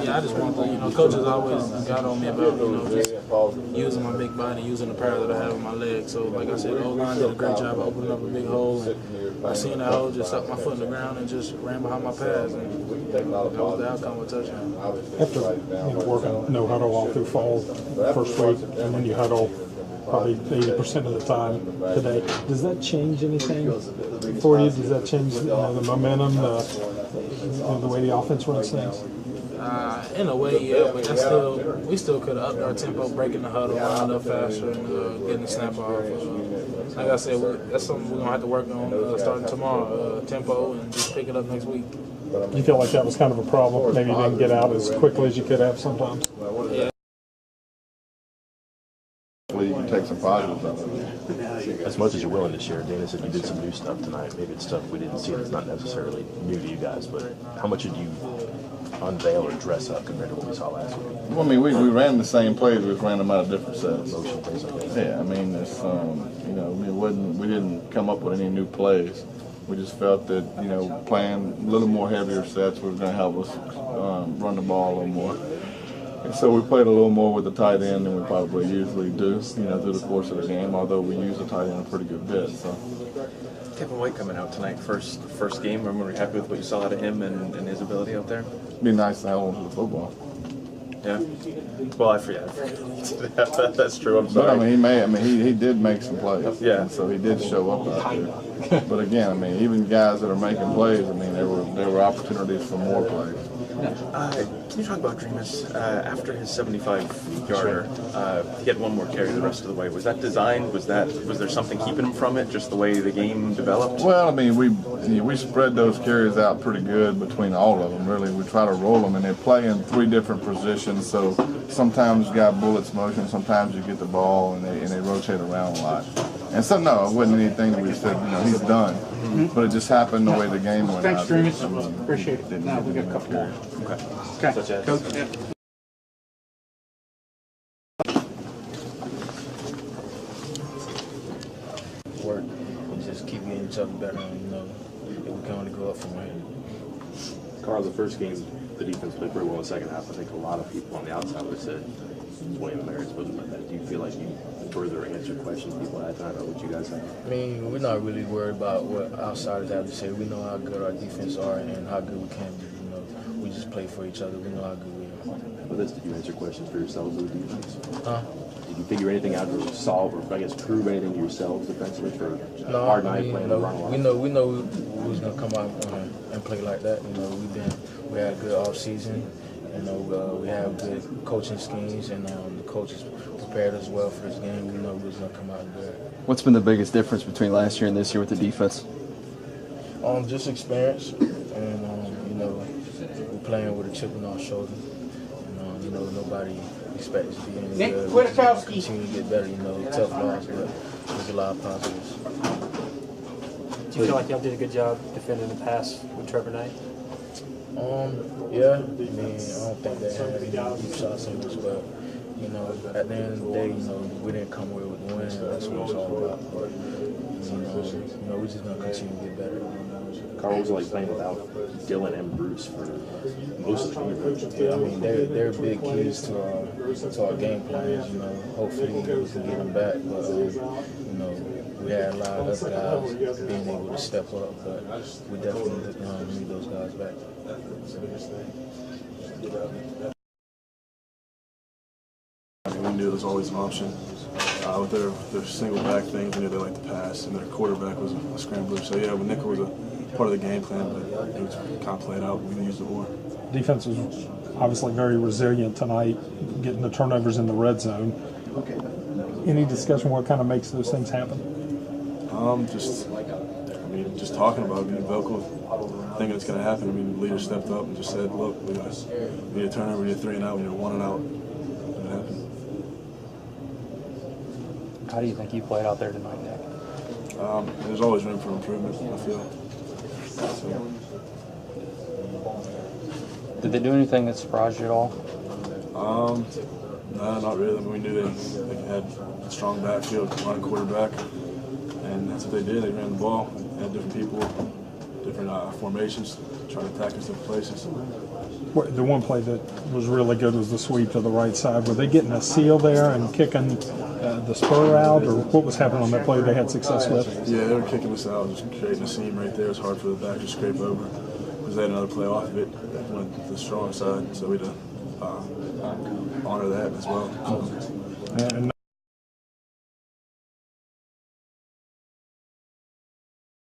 Yeah, I just want to, coaches always got on me about, just using my big body, using the power that I have in my legs. So, like I said, the O-line did a great job opening up a big hole. And I seen that hole, just stuck my foot in the ground and just ran behind my pads. And that was the outcome of a touchdown. After working no huddle all through fall first week, and then you huddle probably 80% of the time today, does that change anything for you? Does that change the momentum, the way the offense runs things? In a way, yeah, but we still could have upped our tempo, breaking the huddle, running up faster, and getting the snap off. Like I said, that's something we're going to have to work on starting tomorrow, tempo, and just pick it up next week. You feel like that was kind of a problem? Maybe you didn't get out as quickly as you could have sometimes? Yeah. You can take some positives out of it. As much as you're willing to share, Dana said you did some new stuff tonight. Maybe it's stuff we didn't see that's not necessarily new to you guys, but how much did you unveil or dress up compared to what we saw last week? Well, I mean, we ran the same plays, we just ran them out of different sets. Motion, things like that. Yeah, I mean, it's we didn't come up with any new plays. We just felt that playing a little more heavier sets was going to help us run the ball a little more. And so we played a little more with the tight end than we probably usually do, through the course of the game, although we use the tight end a pretty good bit. So. Kevin White coming out tonight, first game. Are you happy with what you saw out of him and his ability out there? It'd be nice to have him to the football. Yeah. Well, I forget. That's true. I'm sorry. But he did make some plays. Yeah. And so he did show up out there. But again, even guys that are making plays, there were opportunities for more plays. Can you talk about Dreamus? After his 75-yarder, he had one more carry the rest of the way. Was that designed? Was there something keeping him from it? Just the way the game developed? Well, we spread those carries out pretty good between all of them. Really, we try to roll them, and they play in 3 different positions. So sometimes you got bullets motion, sometimes you get the ball, and they rotate around a lot. And so no, it wasn't anything that we said he's done. But it just happened the way the game went out. Thanks, Dreamus. Appreciate it. Now we got a couple more. Okay. Such as? Coach. Yeah. Work and just keep getting each other better, and we can only go up from here. Carl, the first game, the defense played pretty well in the second half. I think a lot of people on the outside would have said William Larry's wasn't like that. Do you feel like you further answered questions people had tonight about what you guys have? We're not really worried about what outsiders have to say. We know how good our defense are and how good we can be. We just play for each other. We know how good we are. With this, did you answer questions for yourselves with the defense? Huh? Did you figure anything out to solve or, prove anything to yourselves defensively for No, hard night playing the run a lot? We know we was gonna come out and play like that. We had a good off season. We have good coaching schemes, and the coaches prepared us well for this game. We know we was gonna come out and do it. What's been the biggest difference between last year and this year with the defense? Just experience, and we're playing with a chip on our shoulder. And nobody expects to be any good. We continue to get better. Tough loss, but there's a lot of positives. Do you feel like y'all did a good job defending the pass with Trevor Knight? Yeah. I don't think they had any deep shots in us, but at the end of the day, we didn't come away with the win. That's what it's all about. But, we're just gonna continue to get better. Carl, what was it like playing without Dylan and Bruce for most of the game? Yeah, they're big keys to our game plans. Hopefully we can get them back, but we had a lot of other guys being able to step up, but we definitely need those guys back. We knew there was always an option. With their single back things, we knew they liked to pass, and their quarterback was a scrambler. So yeah, nickel was a part of the game plan, but it was kind of played out. We can use it more. Defense was obviously very resilient tonight, getting the turnovers in the red zone. Any discussion what kind of makes those things happen? Just talking about it, being vocal, thinking it's going to happen. The leader stepped up and just said, look, we need a turnover, we need a 3 and out, we need a 1 and out. And it happened. How do you think you played out there tonight, Nick? There's always room for improvement, I feel. So. Did they do anything that surprised you at all? No, not really. We knew they had a strong backfield, running quarterback, and that's what they did. They ran the ball, had different people, different formations, trying to attack us different places. The one play that was really good was the sweep to the right side. Were they getting a seal there and kicking the spur out, or what was happening on that play they had success with? Yeah, they were kicking us out, just creating a seam right there. It was hard for the back to scrape over. Because they had another play off of it, went to the strong side, so we had to honor that as well. And